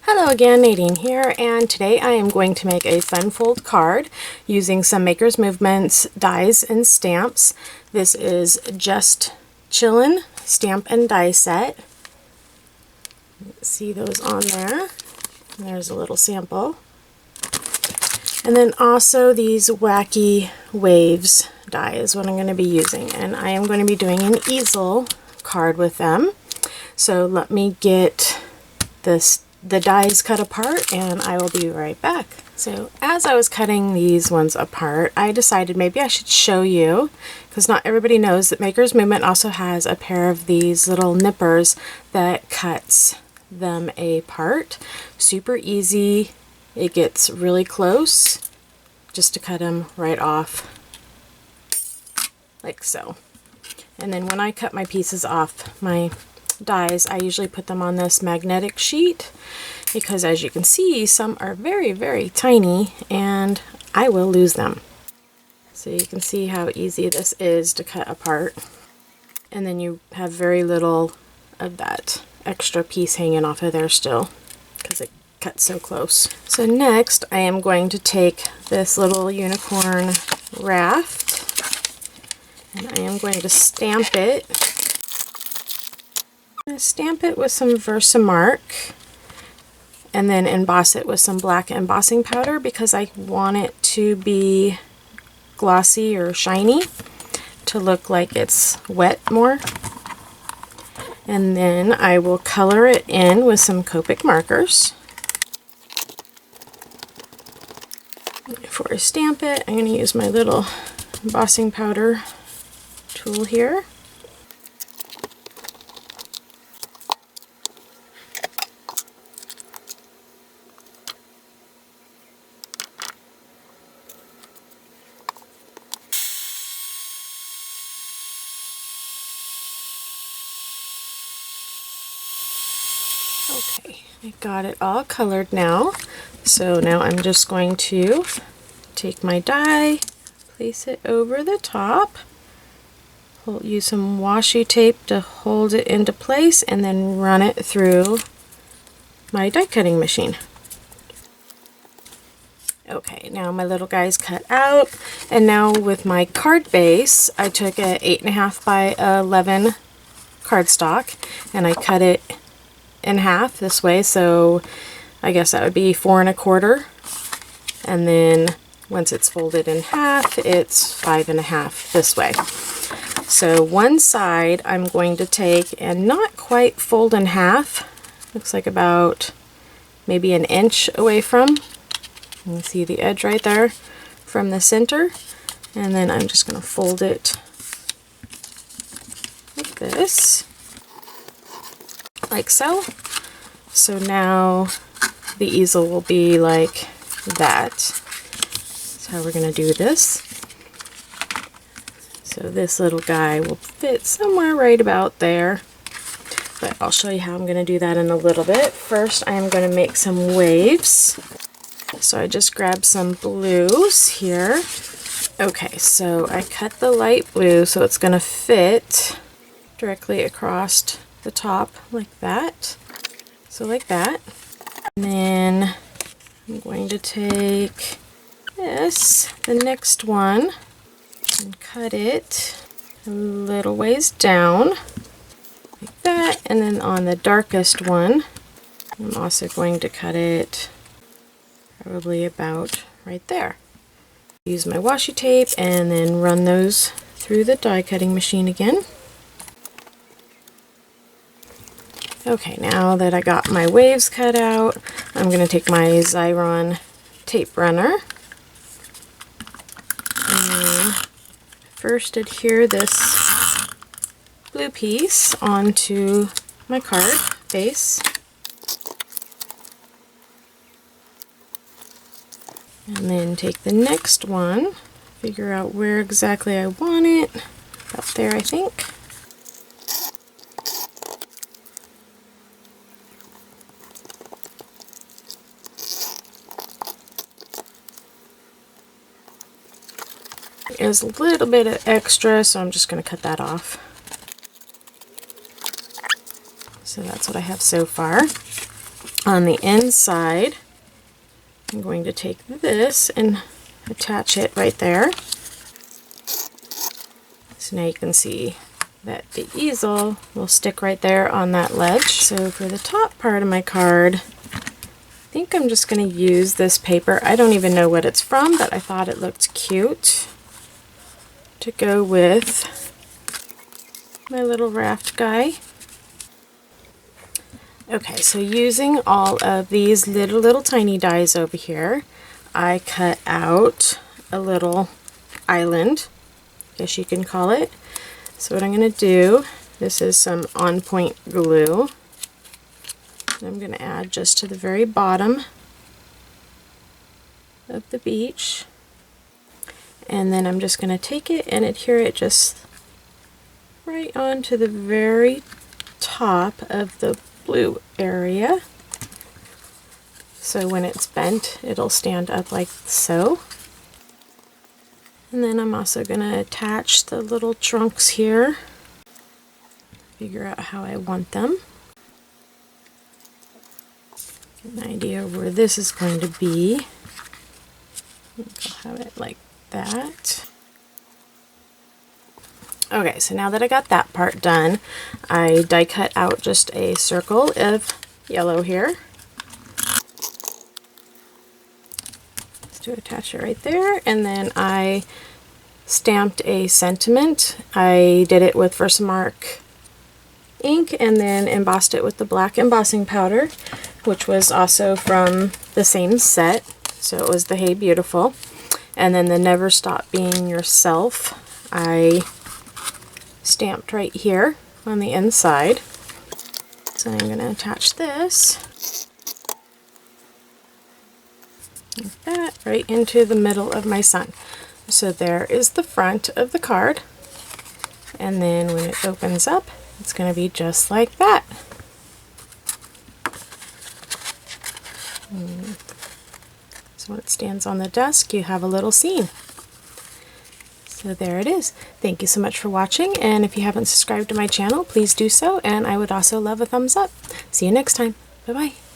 Hello again, Nadine here, and today I am going to make a fun fold card using some Maker's Movements dies and stamps. This is just Chillin stamp and die set. See those on there. There's a little sample. And then also these Wacky Waves die is what I'm going to be using, and I am going to be doing an Easel card with them. So let me get the dies cut apart and I will be right back. So as I was cutting these ones apart, I decided maybe I should show you, because not everybody knows that Maker's Movement also has a pair of these little nippers that cuts them apart. Super easy. It gets really close just to cut them right off like so. And then when I cut my pieces off my dies, I usually put them on this magnetic sheet because, as you can see, some are very, very tiny and I will lose them. So you can see how easy this is to cut apart, and then you have very little of that extra piece hanging off of there still because it cuts so close. So next I am going to take this little unicorn raft and I am going to stamp it. I'm going to stamp it with some VersaMark and then emboss it with some black embossing powder because I want it to be glossy or shiny, to look like it's wet more. And then I will color it in with some Copic markers. Before I stamp it, I'm going to use my little embossing powder tool here. Okay, I got it all colored now. So now I'm just going to take my die, place it over the top, use some washi tape to hold it into place, and then run it through my die cutting machine. Okay, now my little guy's cut out, and now with my card base, I took a 8.5 by 11 cardstock and I cut it in half this way, so I guess that would be 4 1/4, and then once it's folded in half, it's 5 1/2 this way. So one side I'm going to take and not quite fold in half, looks like about maybe an inch away from, you can see the edge right there from the center, and then I'm just going to fold it like this, like so. So now the easel will be like that. That's how we're going to do this. So this little guy will fit somewhere right about there, but I'll show you how I'm going to do that in a little bit. First I am going to make some waves. So I just grabbed some blues here. Okay, so I cut the light blue so it's going to fit directly across the top like that. So like that. And then I'm going to take this, the next one, and cut it a little ways down like that. And then on the darkest one, I'm also going to cut it probably about right there. Use my washi tape and then run those through the die cutting machine again. Okay, now that I got my waves cut out, I'm going to take my Xyron tape runner and first adhere this blue piece onto my card base. And then take the next one, figure out where exactly I want it, about there I think. There's a little bit of extra, so I'm just going to cut that off. So that's what I have so far. On the inside, I'm going to take this and attach it right there. So now you can see that the easel will stick right there on that ledge. So for the top part of my card, I think I'm just going to use this paper. I don't even know what it's from, but I thought it looked cute to go with my little raft guy. Okay, so using all of these little tiny dies over here, I cut out a little island, I guess you can call it. So what I'm going to do, this is some on point glue. I'm going to add just to the very bottom of the beach. And then I'm just going to take it and adhere it just right onto the very top of the blue area. So when it's bent, it'll stand up like so. And then I'm also going to attach the little trunks here. Figure out how I want them. Get an idea of where this is going to be. I'll have it like that. Okay, so now that I got that part done, I die cut out just a circle of yellow here. Just to attach it right there, and then I stamped a sentiment. I did it with VersaMark ink and then embossed it with the black embossing powder, which was also from the same set. So it was the Hey Beautiful. And then the Never Stop Being Yourself, I stamped right here on the inside. So I'm going to attach this like that right into the middle of my sun. So there is the front of the card, and then when it opens up, it's going to be just like that. So when it stands on the desk, you have a little scene. So there it is. Thank you so much for watching, and if you haven't subscribed to my channel, please do so, and I would also love a thumbs up. See you next time. Bye-bye.